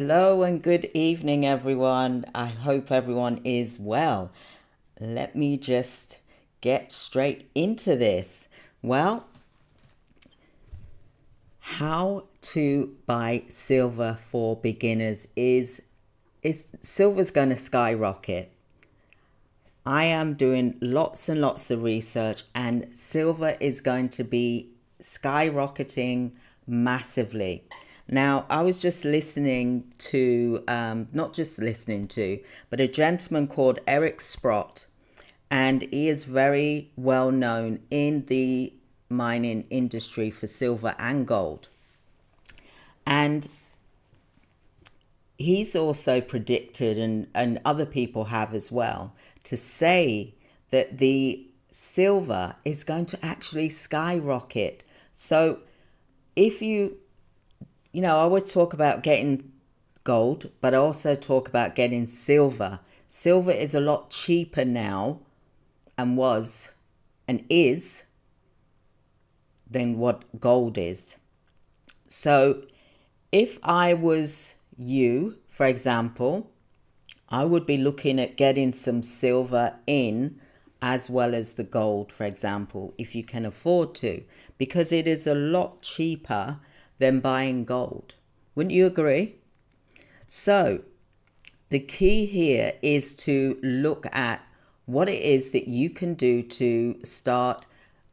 Hello and good evening, everyone. I hope everyone is well. Let me just get straight into this. Well, how to buy silver for beginners is silver's going to skyrocket. I am doing lots and lots of research, and silver is going to be skyrocketing massively. Now, I was just listening to, not just listening to, but a gentleman called Eric Sprott, and he is very well known in the mining industry for silver and gold. And he's also predicted, and other people have as well, to say that the silver is going to actually skyrocket. So if I always talk about getting gold, but I also talk about getting silver. Silver is a lot cheaper now and was and is than what gold is. So if I was you, for example, I would be looking at getting some silver in as well as the gold, for example, if you can afford to, because it is a lot cheaper than buying gold. Wouldn't you agree? So the key here is to look at what it is that you can do to start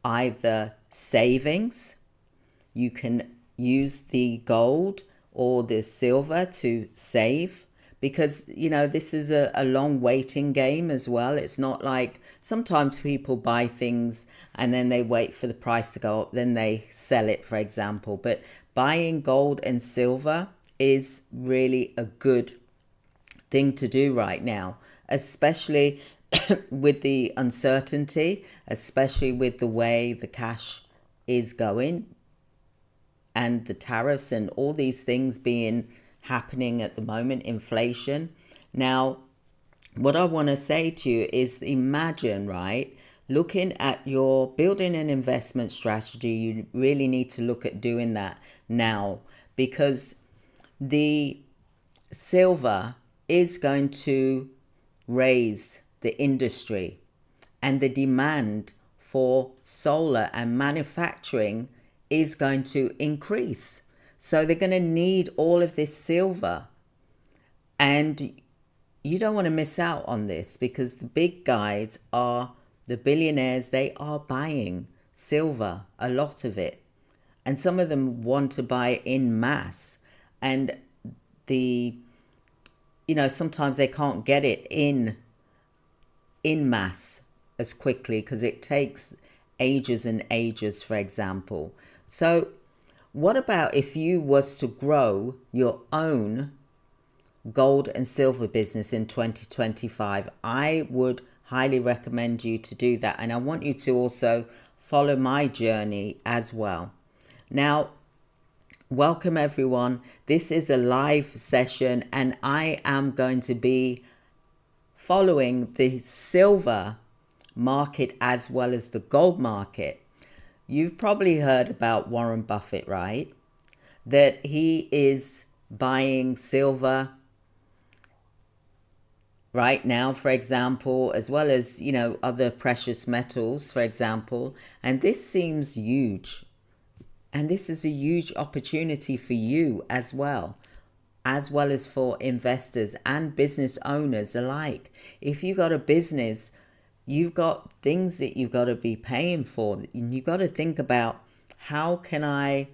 either savings. You can use the gold or the silver to save, because this is a long waiting game as well. It's not like sometimes people buy things and then they wait for the price to go up, then they sell it, for example. But buying gold and silver is really a good thing to do right now, especially with the uncertainty, especially with the way the cash is going and the tariffs and all these things happening at the moment, inflation. Now, what I want to say to you is, imagine, right, looking at your building an investment strategy. You really need to look at doing that now, because the silver is going to raise the industry, and the demand for solar and manufacturing is going to increase. So they're going to need all of this silver. And you don't want to miss out on this, because the big guys are the billionaires. They are buying silver, a lot of it. And some of them want to buy in mass. And sometimes they can't get it in mass as quickly, because it takes ages and ages, for example. So what about if you was to grow your own gold and silver business in 2025? I would highly recommend you to do that. And I want you to also follow my journey as well. Now, welcome everyone. This is a live session, and I am going to be following the silver market as well as the gold market. You've probably heard about Warren Buffett, right? That he is buying silver right now, for example, as well as, other precious metals, for example. And this seems huge. And this is a huge opportunity for you as well as for investors and business owners alike. If you got a business, you've got things that you've got to be paying for. And you've got to think about, how can I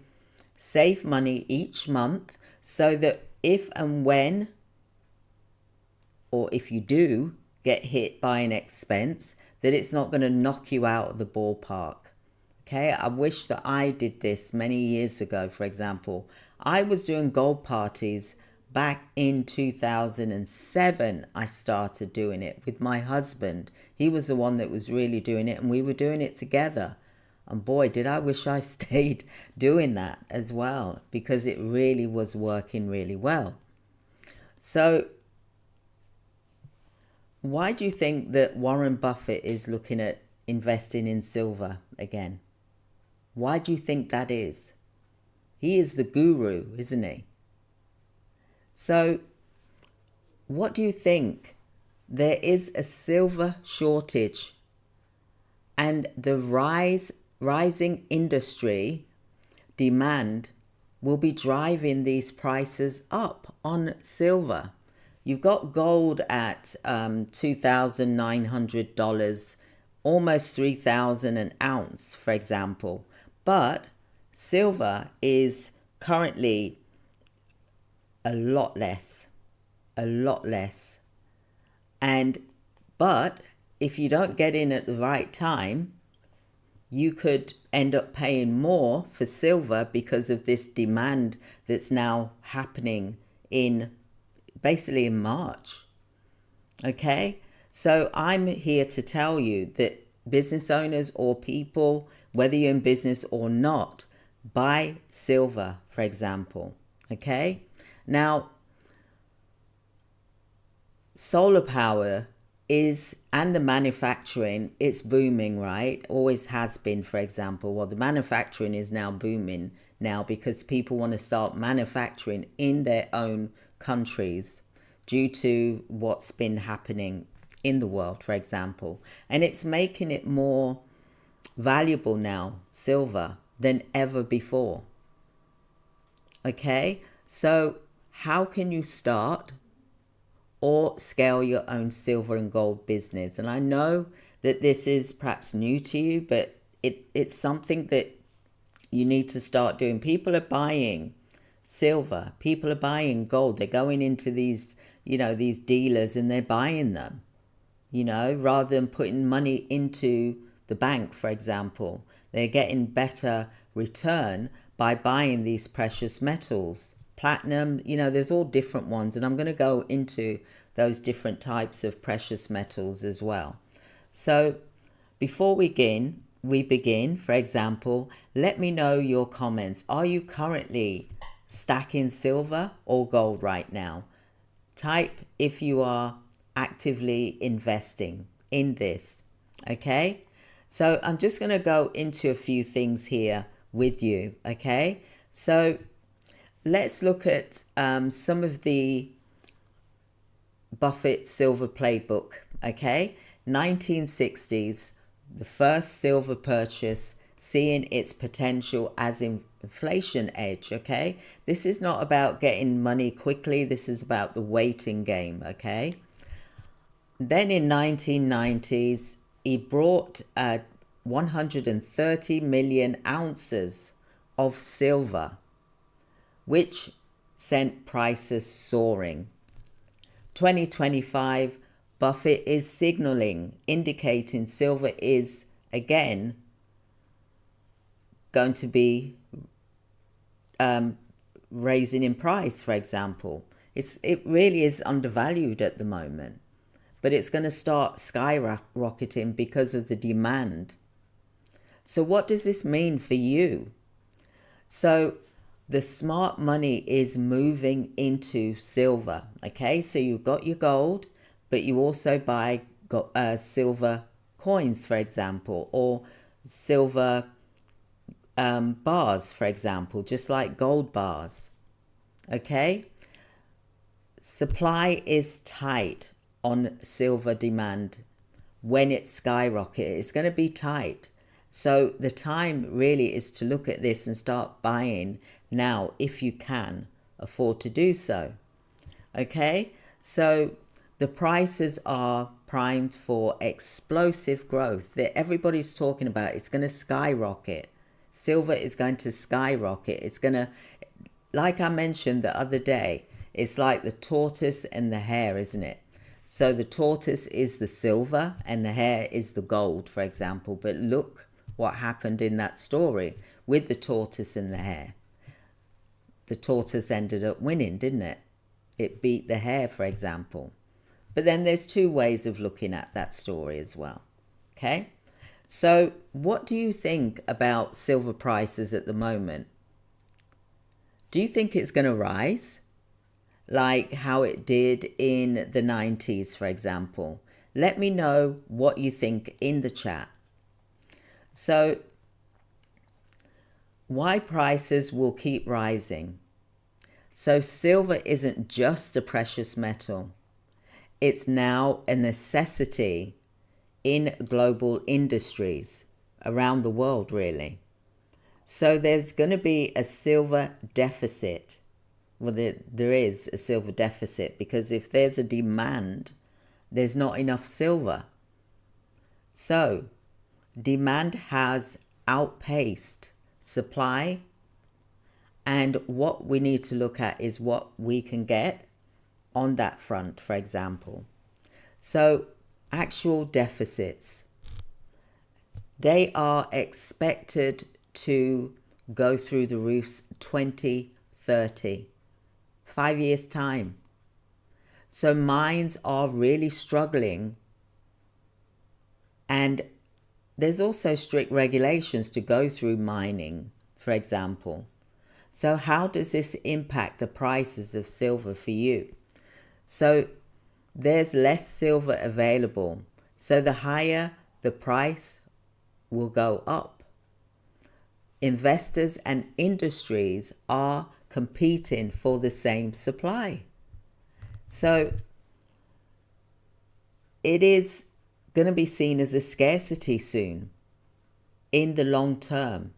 save money each month so that if and when, or if you do get hit by an expense, that it's not going to knock you out of the ballpark. Okay, I wish that I did this many years ago. For example, I was doing gold parties back in 2007. I started doing it with my husband. He was the one that was really doing it, and we were doing it together. And boy, did I wish I stayed doing that as well, because it really was working really well. So why do you think that Warren Buffett is looking at investing in silver again? Why do you think that is? He is the guru, isn't he? So what do you think? There is a silver shortage, and the rising industry demand will be driving these prices up on silver. You've got gold at $2,900, almost $3,000 an ounce, for example. But silver is currently a lot less. But if you don't get in at the right time, you could end up paying more for silver because of this demand that's now happening basically in March. Okay? So I'm here to tell you that business owners or people, whether you're in business or not, buy silver, for example. Okay? Now, solar power and the manufacturing, it's booming, right? Always has been, for example. Well, the manufacturing is now booming now because people want to start manufacturing in their own countries due to what's been happening in the world, for example. And it's making it more valuable now, silver, than ever before. Okay? So how can you start or scale your own silver and gold business? And I know that this is perhaps new to you, but it's something that you need to start doing. People are buying silver. People are buying gold. They're going into these dealers and they're buying them, rather than putting money into the bank, for example. They're getting better return by buying these precious metals. Platinum, there's all different ones, and I'm going to go into those different types of precious metals as well. So before we begin, for example, let me know your comments. Are you currently stacking silver or gold right now? Type if you are actively investing in this. Okay? So I'm just going to go into a few things here with you. Okay? So let's look at some of the Buffett silver playbook. Okay, 1960s, the first silver purchase, seeing its potential as inflation edge. Okay, this is not about getting money quickly. This is about the waiting game. Okay, then in 1990s, he brought 130 million ounces of silver, which sent prices soaring. 2025, Buffett is signaling, indicating silver is again going to be raising in price, for example. It really is undervalued at the moment, but it's going to start skyrocketing because of the demand. So what does this mean for you? So the smart money is moving into silver. Okay, so you've got your gold, but you also buy silver coins, for example, or silver bars, for example, just like gold bars. Okay, supply is tight on silver demand. When it skyrockets, it's going to be tight. So the time really is to look at this and start buying now if you can afford to do so. Okay, so the prices are primed for explosive growth that everybody's talking about. It's going to skyrocket. Silver is going to skyrocket. It's going to, like I mentioned the other day, it's like the tortoise and the hare, isn't it? So the tortoise is the silver and the hare is the gold, for example. But look what happened in that story with the tortoise and the hare. The tortoise ended up winning, didn't it? It beat the hare, for example. But then there's two ways of looking at that story as well. Okay? So what do you think about silver prices at the moment? Do you think it's going to rise? Like how it did in the 90s, for example? Let me know what you think in the chat. So, why prices will keep rising? So silver isn't just a precious metal. It's now a necessity in global industries around the world, really. So there's going to be a silver deficit. Well, there is a silver deficit because if there's a demand, there's not enough silver. So demand has outpaced supply, and what we need to look at is what we can get on that front, for example. So actual deficits, they are expected to go through the roofs 2030, 5 years time. So mines are really struggling, and there's also strict regulations to go through mining, for example. So how does this impact the prices of silver for you? So there's less silver available. So the higher the price will go up. Investors and industries are competing for the same supply. So it is going to be seen as a scarcity soon in the long term.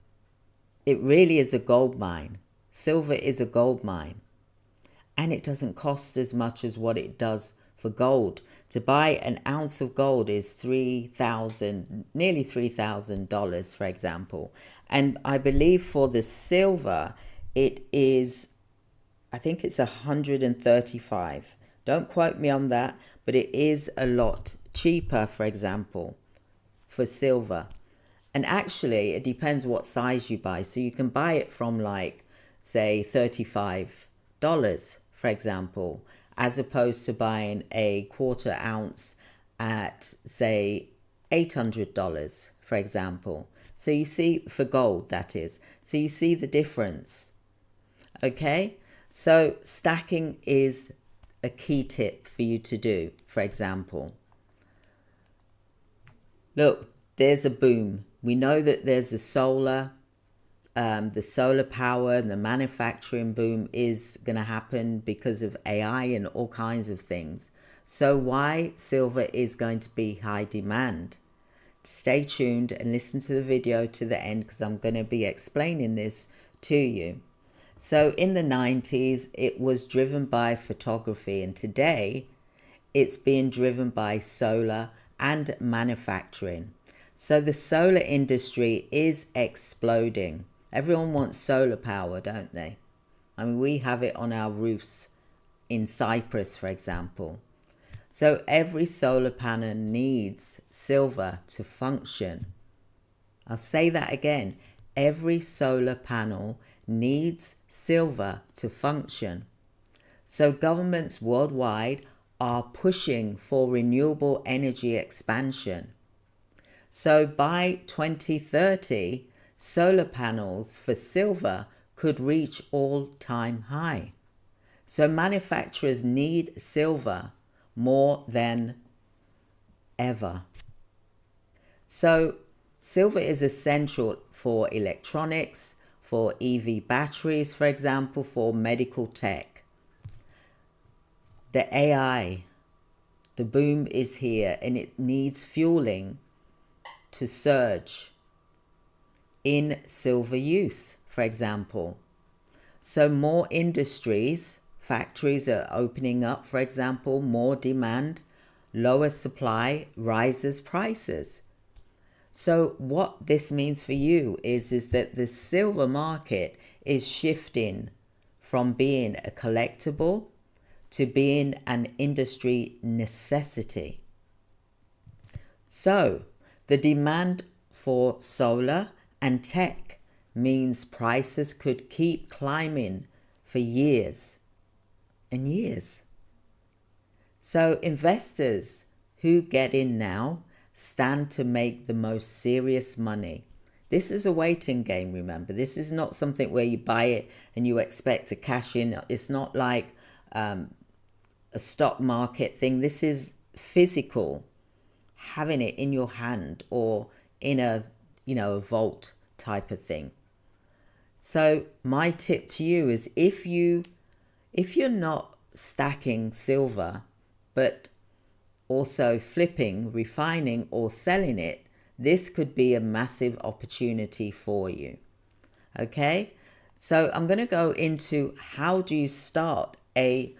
It really is a gold mine. Silver is a gold mine. And it doesn't cost as much as what it does for gold. To buy an ounce of gold is nearly $3,000, for example. And I believe for the silver, it is, I think it's 135. Don't quote me on that, but it is a lot cheaper, for example, for silver. And actually, it depends what size you buy. So you can buy it from say, $35, for example, as opposed to buying a quarter ounce at, say, $800, for example. So you see, for gold, that is. So you see the difference. Okay? So stacking is a key tip for you to do, for example. Look, there's a boom. We know that there's the solar power and the manufacturing boom is going to happen because of AI and all kinds of things. So why silver is going to be high demand? Stay tuned and listen to the video to the end because I'm going to be explaining this to you. So in the 90s, it was driven by photography, and today it's being driven by solar and manufacturing. So the solar industry is exploding. Everyone wants solar power, don't they? I mean, we have it on our roofs in Cyprus, for example. So every solar panel needs silver to function. I'll say that again. Every solar panel needs silver to function. So governments worldwide are pushing for renewable energy expansion. So by 2030, solar panels for silver could reach all-time high. So manufacturers need silver more than ever. So silver is essential for electronics, for EV batteries, for example, for medical tech. The AI, the boom is here, and it needs fueling to surge in silver use, for example. So more industries, factories are opening up, for example, more demand, lower supply, rises prices. So what this means for you is that the silver market is shifting from being a collectible to being an industry necessity. So the demand for solar and tech means prices could keep climbing for years and years. So investors who get in now stand to make the most serious money. This is a waiting game, remember. This is not something where you buy it and you expect to cash in. It's not like a stock market thing. This is physical, having it in your hand or in a vault type of thing. So my tip to you is, if you if you're not stacking silver, but also flipping, refining, or selling it, this could be a massive opportunity for you. Okay, so I'm going to go into how do you start and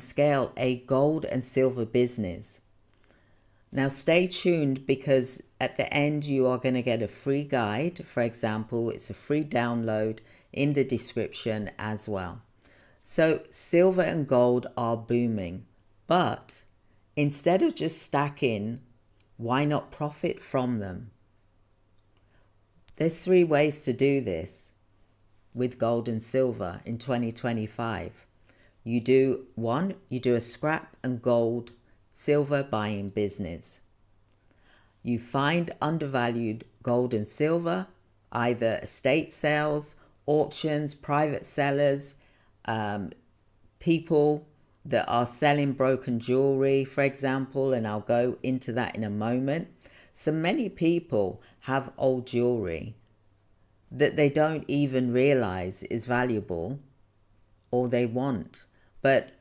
scale a gold and silver business. Now stay tuned, because at the end you are going to get a free guide. For example, it's a free download in the description as well. So silver and gold are booming, but instead of just stacking, why not profit from them? There's 3 ways to do this with gold and silver in 2025. You do a scrap and gold silver buying business. You find undervalued gold and silver, either estate sales, auctions, private sellers, people that are selling broken jewelry, for example, and I'll go into that in a moment. So many people have old jewelry that they don't even realize is valuable or they want, but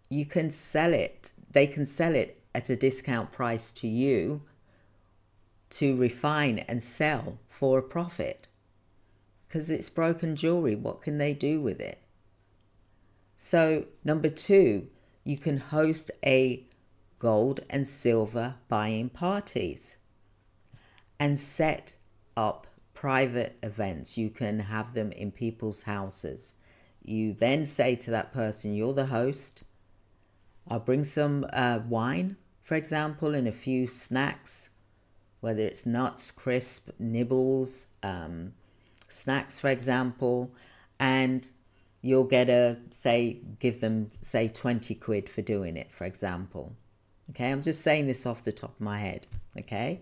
you can sell it. They can sell it at a discount price to you to refine and sell for a profit, because it's broken jewelry. What can they do with it? So number 2, you can host a gold and silver buying parties and set up private events. You can have them in people's houses. You then say to that person, you're the host. I'll bring some wine, for example, and a few snacks, whether it's nuts, crisp, nibbles, snacks, for example, and you'll get give them 20 quid for doing it, for example. Okay, I'm just saying this off the top of my head. Okay,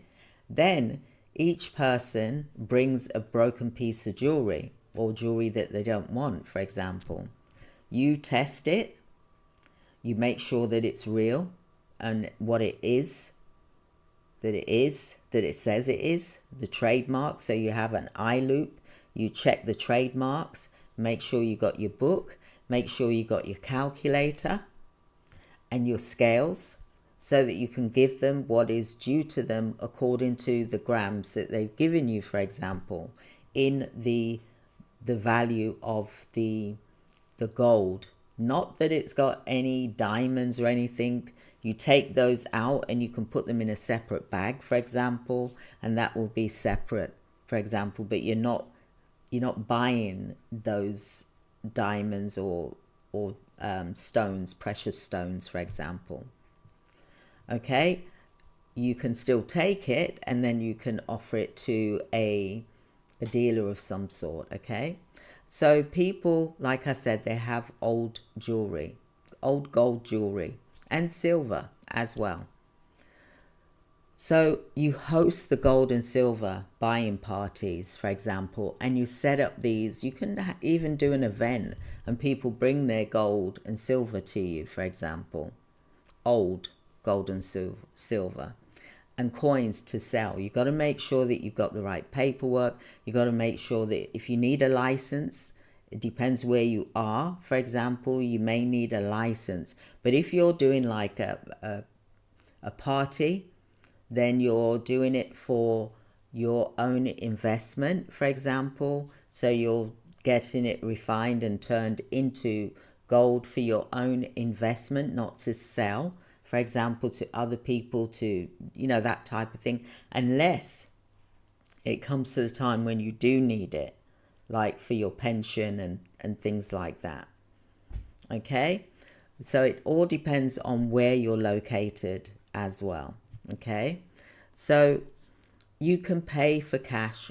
then each person brings a broken piece of jewelry or jewelry that they don't want, for example. You test it. You make sure that it's real and what it is, that it says it is, the trademark. So you have an eye loop, you check the trademarks, make sure you got your book, make sure you got your calculator and your scales, so that you can give them what is due to them according to the grams that they've given you, for example, in the value of the gold. Not that it's got any diamonds or anything. You take those out and you can put them in a separate bag, for example, and that will be separate, for example, but you're not buying those diamonds or stones, precious stones, for example. Okay, you can still take it and then you can offer it to a dealer of some sort. Okay, so people, like I said, they have old jewelry, old gold jewelry and silver as well. So you host the gold and silver buying parties, for example, and you set up these. You can even do an event and people bring their gold and silver to you, for example, old gold and silver and coins to sell. You got to make sure that you've got the right paperwork. You got to make sure that if you need a license, it depends where you are. For example, you may need a license, but if you're doing like a party, then you're doing it for your own investment, for example. So you're getting it refined and turned into gold for your own investment, not to sell, for example, to other people, to, that type of thing, unless it comes to the time when you do need it, like for your pension and things like that. Okay, so it all depends on where you're located as well. Okay, so you can pay for cash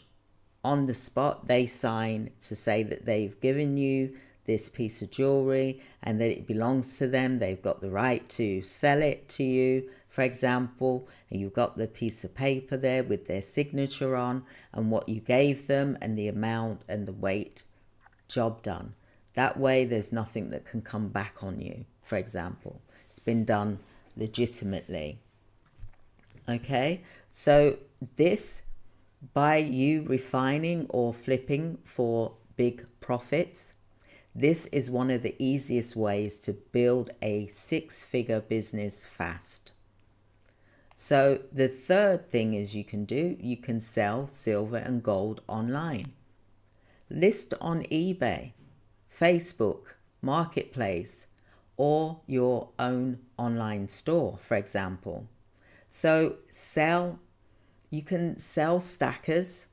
on the spot. They sign to say that they've given you this piece of jewelry and that it belongs to them. They've got the right to sell it to you, for example, and you've got the piece of paper there with their signature on and what you gave them and the amount and the weight. Job done. That way there's nothing that can come back on you, for example. It's been done legitimately. Okay, so this, by you refining or flipping for big profits, This is one of the easiest ways to build a 6-figure business fast. So the third thing is you can sell silver and gold online. List on eBay, Facebook, Marketplace, or your own online store, for example. So you can sell stackers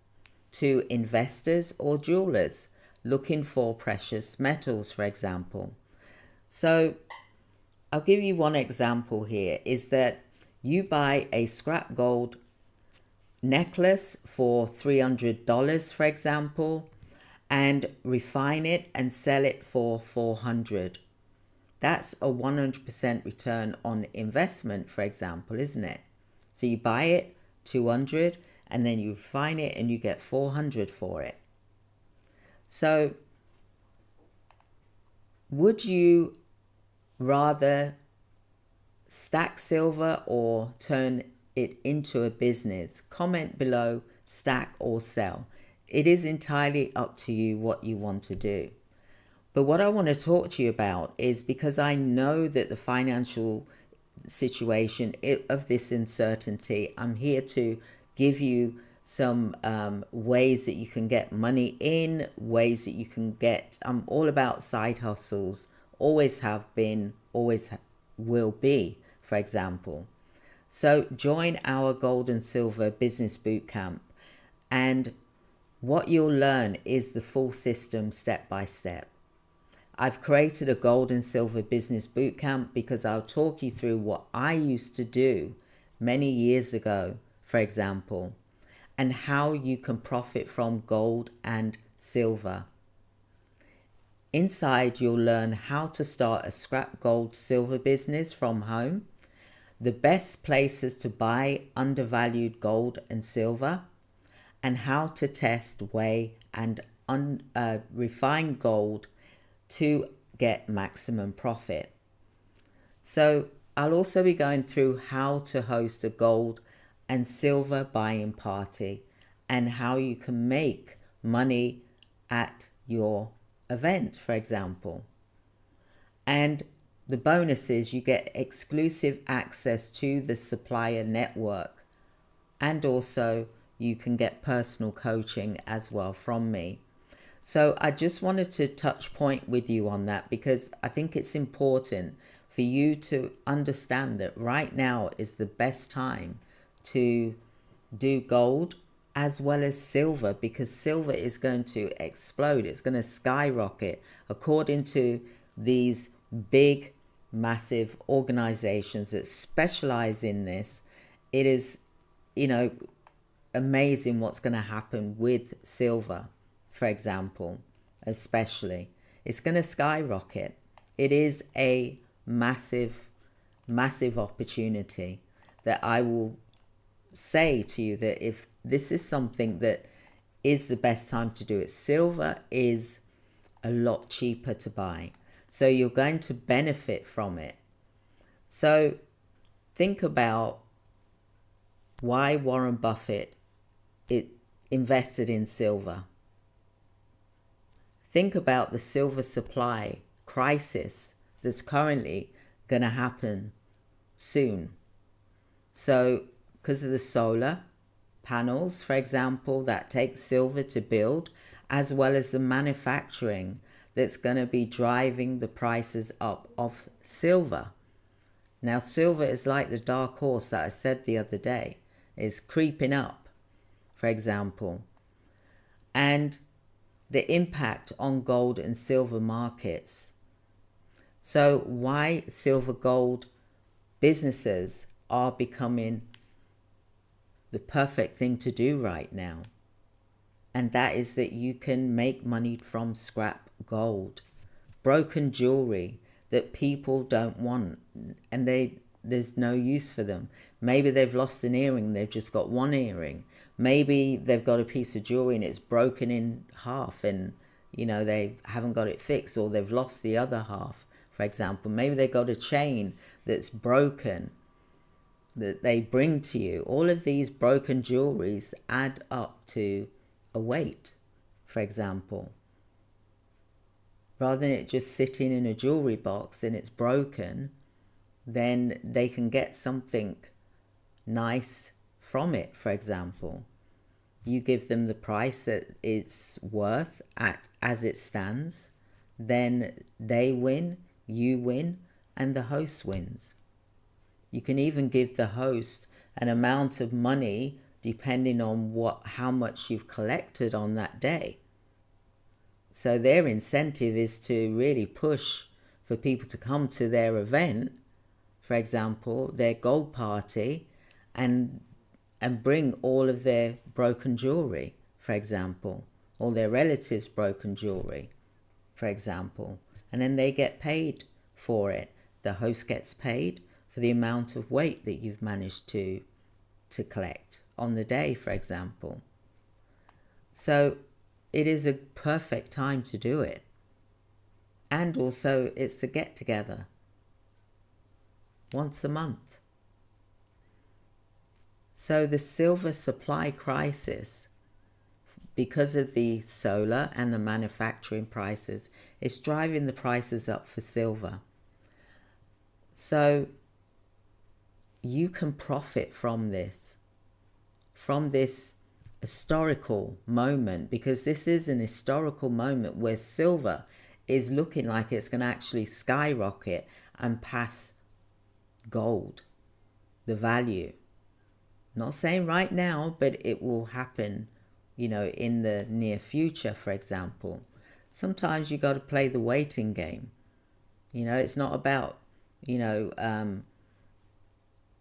to investors or jewelers looking for precious metals, for example. So I'll give you one example here, is that you buy a scrap gold necklace for $300, for example, and refine it and sell it for $400. That's a 100% return on investment, for example, isn't it? So you buy it, $200, and then you refine it and you get $400 for it. So would you rather stack silver or turn it into a business? Comment below, stack or sell. It is entirely up to you what you want to do. But what I want to talk to you about is, because I know that the financial situation of this uncertainty, I'm here to give you some ways that you can get money in, ways that you can get, I'm all about side hustles, always have been, always will be, for example. So join our gold and silver business bootcamp, and what you'll learn is the full system step by step. I've created a gold and silver business bootcamp because I'll talk you through what I used to do many years ago, for example, and how you can profit from gold and silver. Inside, you'll learn how to start a scrap gold silver business from home, the best places to buy undervalued gold and silver, and how to test, weigh, and refine gold to get maximum profit. So I'll also be going through how to host a gold and silver buying party and how you can make money at your event, for example. And the bonus is you get exclusive access to the supplier network, and also you can get personal coaching as well from me. So I just wanted to touch point with you on that, because I think it's important for you to understand that right now is the best time to do gold as well as silver, because silver is going to explode. It's going to skyrocket. According to these big, massive organizations that specialize in this, it is, amazing what's going to happen with silver. For example, especially, it's going to skyrocket. It is a massive, massive opportunity that I will say to you that if this is something that is the best time to do it, silver is a lot cheaper to buy. So you're going to benefit from it. So think about why Warren Buffett invested in silver. Think about the silver supply crisis that's currently going to happen soon. So because of the solar panels, for example, that takes silver to build, as well as the manufacturing that's going to be driving the prices up of silver. Now, silver is like the dark horse that I said the other day, is creeping up, for example. And the impact on gold and silver markets. So why silver gold businesses are becoming the perfect thing to do right now. And that is that you can make money from scrap gold, broken jewelry that people don't want, and there's no use for them. Maybe they've lost an earring, they've just got one earring. Maybe they've got a piece of jewelry and it's broken in half, and they haven't got it fixed, or they've lost the other half, for example. Maybe they got a chain that's broken that they bring to you. All of these broken jewelries add up to a weight, for example. rather than it just sitting in a jewelry box and it's broken, then they can get something nice from it. For example, you give them the price that it's worth as it stands, then they win, you win, and the host wins. You can even give the host an amount of money depending on how much you've collected on that day. So their incentive is to really push for people to come to their event, for example, their gold party, and bring all of their broken jewelry, for example, or their relatives' broken jewelry, for example, and then they get paid for it. The host gets paid for the amount of weight that you've managed to collect on the day, for example. So it is a perfect time to do it. And also it's a get together once a month. So the silver supply crisis, because of the solar and the manufacturing prices, is driving the prices up for silver. So you can profit from this historical moment, because this is an historical moment where silver is looking like it's going to actually skyrocket and pass gold, the value. Not saying right now, but it will happen, in the near future, for example. Sometimes you got to play the waiting game. It's not about,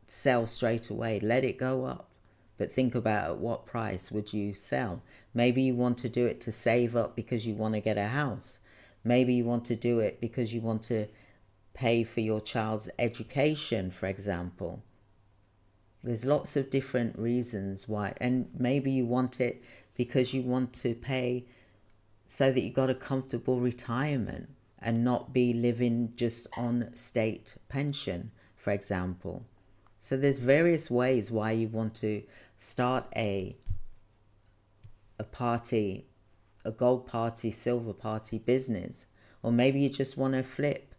sell straight away. Let it go up. But think about at what price would you sell. Maybe you want to do it to save up because you want to get a house. Maybe you want to do it because you want to pay for your child's education, for example. There's lots of different reasons why. And maybe you want it because you want to pay so that you got a comfortable retirement and not be living just on state pension, for example. So there's various ways why you want to start a party, a gold party, silver party business. Or maybe you just want to flip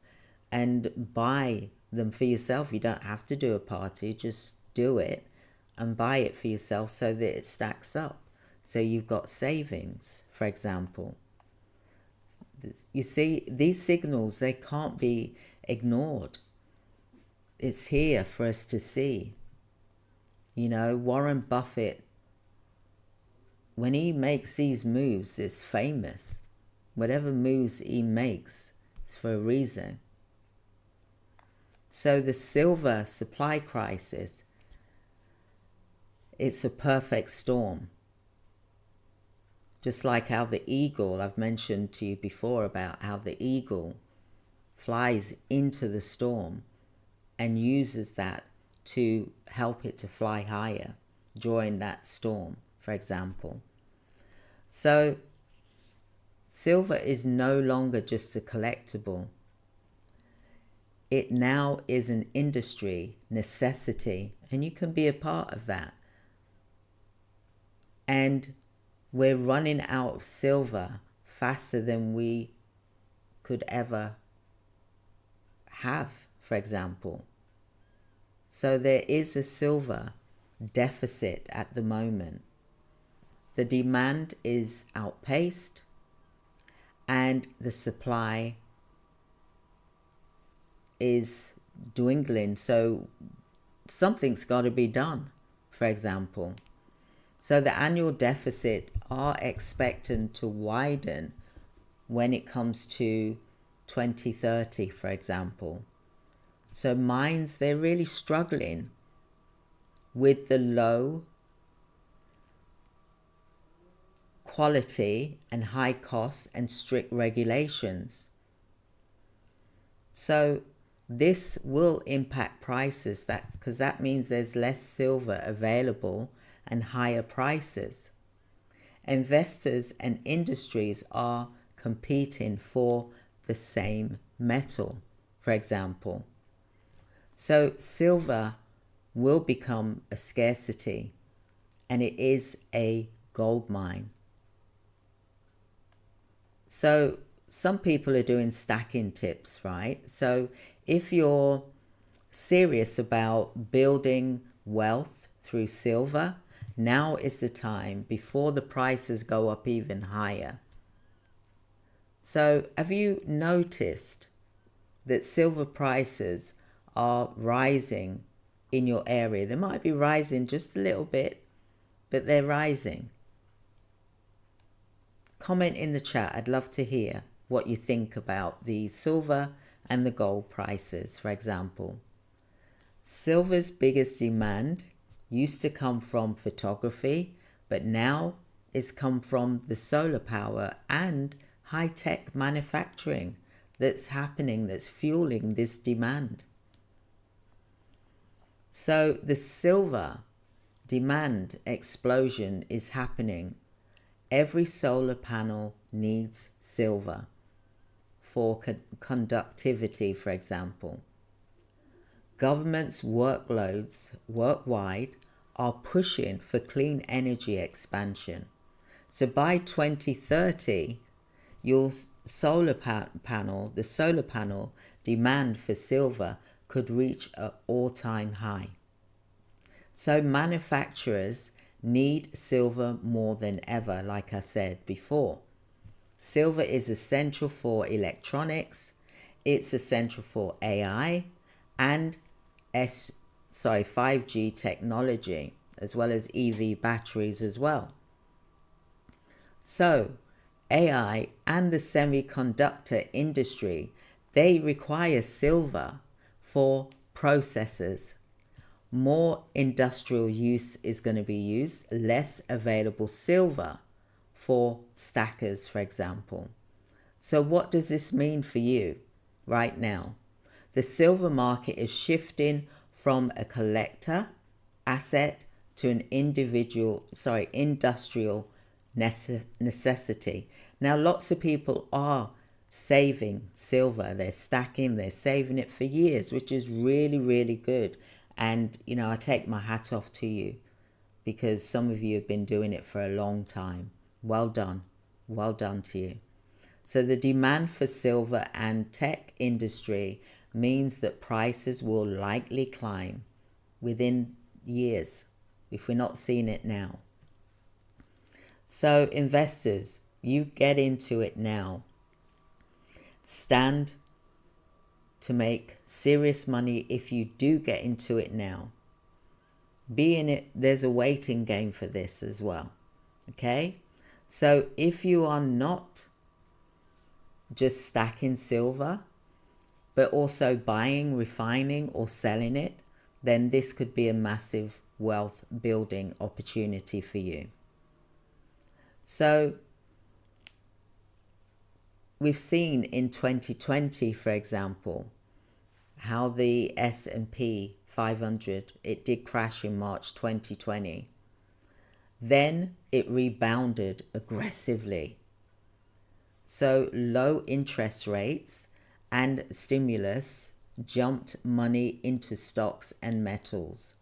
and buy them for yourself. You don't have to do a party, just do it and buy it for yourself so that it stacks up. So you've got savings, for example. You see, these signals, they can't be ignored. It's here for us to see. Warren Buffett, when he makes these moves, it's famous. Whatever moves he makes, it's for a reason. So the silver supply crisis, it's a perfect storm. Just like how the eagle, I've mentioned to you before about how the eagle flies into the storm and uses that to help it to fly higher during that storm, for example. So silver is no longer just a collectible. It now is an industry necessity, and you can be a part of that. And we're running out of silver faster than we could ever have, for example. So there is a silver deficit at the moment. The demand is outpaced and the supply is dwindling. So something's got to be done, for example. So the annual deficit are expected to widen when it comes to 2030, for example. So mines, they're really struggling with the low quality and high costs and strict regulations. So this will impact prices, because that means there's less silver available and higher prices. Investors and industries are competing for the same metal, for example. So silver will become a scarcity, and it is a gold mine. So some people are doing stacking tips, right? So if you're serious about building wealth through silver, now is the time before the prices go up even higher. So have you noticed that silver prices are rising in your area? They might be rising just a little bit, but they're rising. Comment in the chat. I'd love to hear what you think about the silver and the gold prices, for example. Silver's biggest demand used to come from photography, but now it's come from the solar power and high-tech manufacturing that's happening, that's fueling this demand. So the silver demand explosion is happening. Every solar panel needs silver for conductivity, for example. Governments' workloads worldwide are pushing for clean energy expansion. So by 2030, your solar panel, the solar panel demand for silver could reach an all-time high. So manufacturers need silver more than ever, like I said before. Silver is essential for electronics, it's essential for AI and 5G technology, as well as EV batteries as well. So AI and the semiconductor industry, they require silver for processors. More industrial use is going to be used, less available silver for stackers, for example. So what does this mean for you right now? The silver market is shifting from a collector asset to an industrial necessity. Now, lots of people are saving silver. They're stacking, they're saving it for years, which is really, really good. And, I take my hat off to you because some of you have been doing it for a long time. Well done. Well done to you. So the demand for silver and tech industry means that prices will likely climb within years if we're not seeing it now. So investors, you get into it now. Stand to make serious money if you do get into it now. Be in it. There's a waiting game for this as well. Okay? So if you are not just stacking silver, but also buying, refining, or selling it, then this could be a massive wealth building opportunity for you. So we've seen in 2020, for example, how the S&P 500, it did crash in March 2020. Then it rebounded aggressively. So low interest rates and stimulus jumped money into stocks and metals.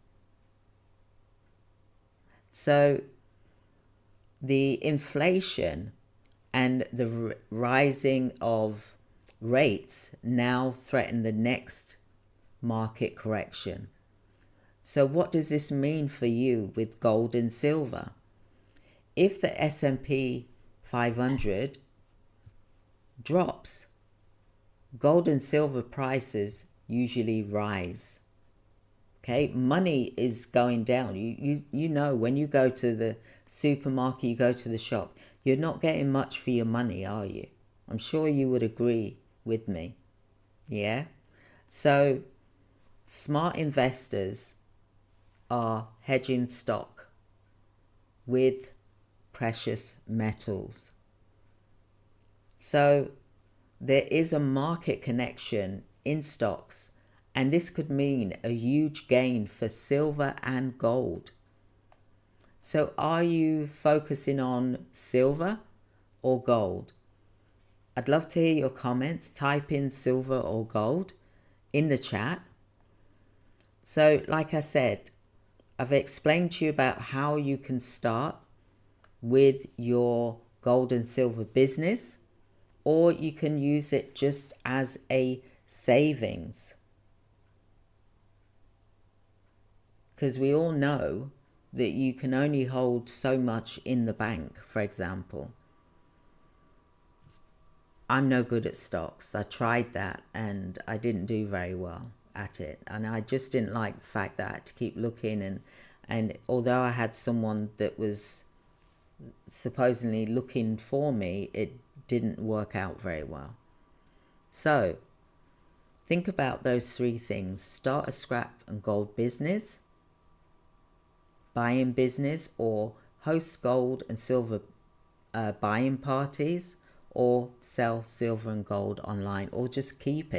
So the inflation and the rising of rates now threaten the next market correction. So what does this mean for you with gold and silver? If the S&P 500 drops, gold and silver prices usually rise. Okay, money is going down. You know, when you go to the supermarket, you go to the shop, you're not getting much for your money, are you? I'm sure you would agree with me. Yeah? So smart investors are hedging stock with precious metals. So there is a market connection in stocks, and this could mean a huge gain for silver and gold. So are you focusing on silver or gold? I'd love to hear your comments. Type in silver or gold in the chat. So like I said, I've explained to you about how you can start with your gold and silver business, or you can use it just as a savings. Because we all know that you can only hold so much in the bank, for example. I'm no good at stocks. I tried that and I didn't do very well at it. And I just didn't like the fact that I had to keep looking. And although I had someone that was supposedly looking for me, it didn't work out very well. So think about those three things. Start a scrap and gold business, buy-in business, or host gold and silver buy-in parties, or sell silver and gold online, or just keep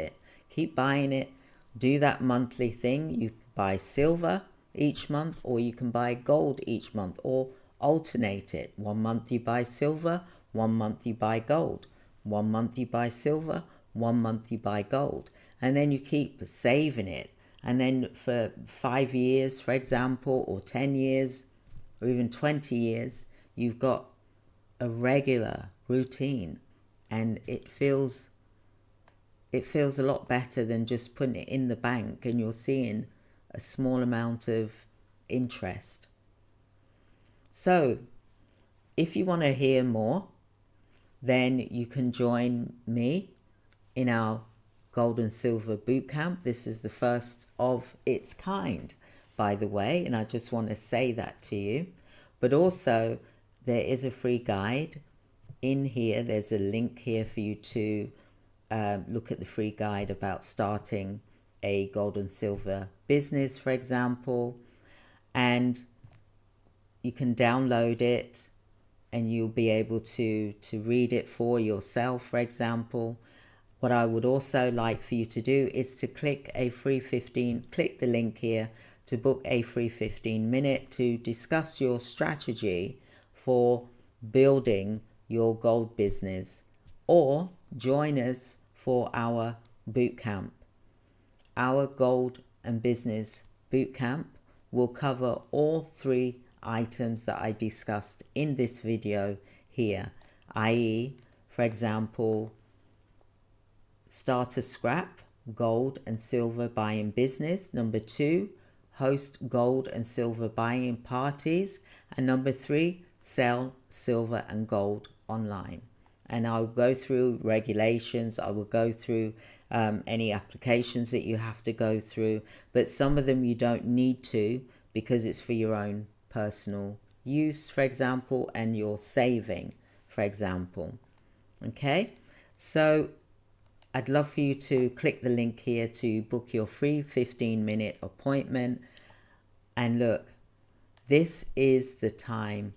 buying it. Do that monthly thing. You buy silver each month, or you can buy gold each month, or alternate it. 1 month you buy silver, 1 month you buy gold, 1 month you buy silver, 1 month you buy gold, and then you keep saving it. And then for 5 years, for example, or 10 years, or even 20 years, you've got a regular routine, and it feels a lot better than just putting it in the bank and you're seeing a small amount of interest. So if you want to hear more, then you can join me in our Gold and Silver Bootcamp. This is the first of its kind, by the way, and I just want to say that to you. But also, there is a free guide in here. There's a link here for you to look at the free guide about starting a gold and silver business, for example, and you can download it and you'll be able to read it for yourself, for example. What I would also like for you to do is to click the link here to book a free 15-minute to discuss your strategy for building your gold business, or join us for our bootcamp. Our gold and business bootcamp will cover all three items that I discussed in this video here, i.e., for example, start a scrap gold and silver buying business. Number 2, host gold and silver buying parties. And number 3, sell silver and gold online. And I'll go through regulations. I will go through any applications that you have to go through, but some of them you don't need to, because it's for your own personal use, for example, and your saving, for example. Okay, so I'd love for you to click the link here to book your free 15-minute appointment. And look, this is the time.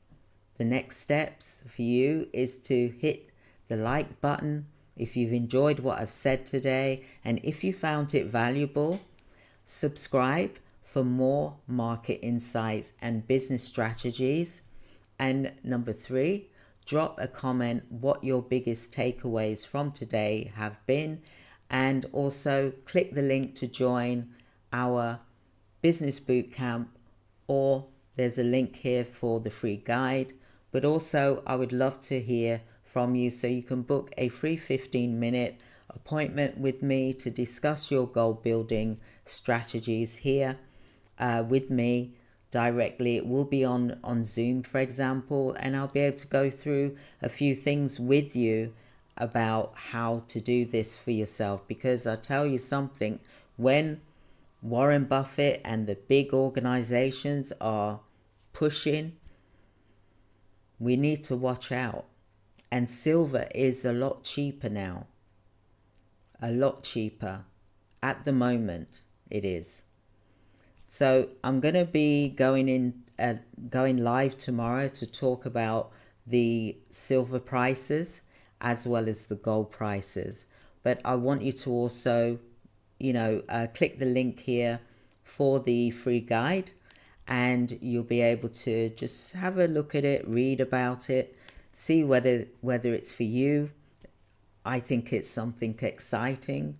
The next steps for you is to hit the like button if you've enjoyed what I've said today, and if you found it valuable, subscribe for more market insights and business strategies. And number 3, drop a comment what your biggest takeaways from today have been, and also click the link to join our business bootcamp, or there's a link here for the free guide. But also I would love to hear from you, so you can book a free 15-minute appointment with me to discuss your goal building strategies here with me directly. It will be on Zoom, for example, and I'll be able to go through a few things with you about how to do this for yourself. Because I'll tell you something, when Warren Buffett and the big organizations are pushing, we need to watch out. And silver is a lot cheaper now. A lot cheaper. At the moment, it is. So I'm going to be going live tomorrow to talk about the silver prices as well as the gold prices. But I want you to also, click the link here for the free guide, and you'll be able to just have a look at it, read about it, see whether it's for you. I think it's something exciting.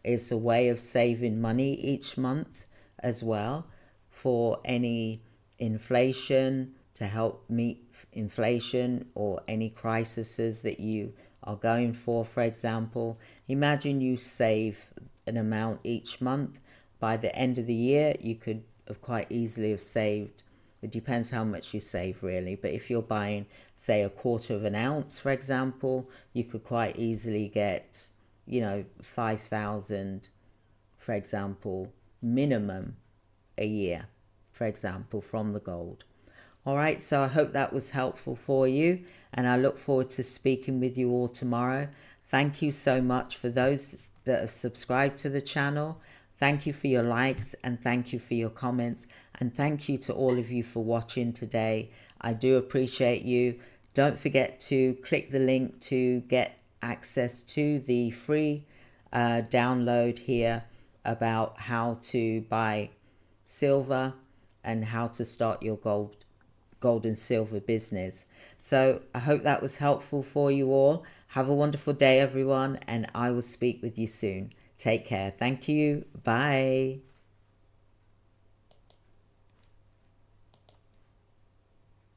It's a way of saving money each month as well for any inflation, to help meet inflation or any crises that you are going for example. Imagine you save an amount each month. By the end of the year, you could have quite easily have saved, it depends how much you save really, but if you're buying, say, a quarter of an ounce, for example, you could quite easily get, 5,000, for example, minimum a year, for example, from the gold. All right, so I hope that was helpful for you, and I look forward to speaking with you all tomorrow. Thank you so much for those that have subscribed to the channel. Thank you for your likes, and thank you for your comments, and thank you to all of you for watching today. I do appreciate you. Don't forget to click the link to get access to the free download here about how to buy silver and how to start your gold and silver business. So I hope that was helpful for you all. Have a wonderful day, everyone, and I will speak with you soon. Take care. Thank you. Bye.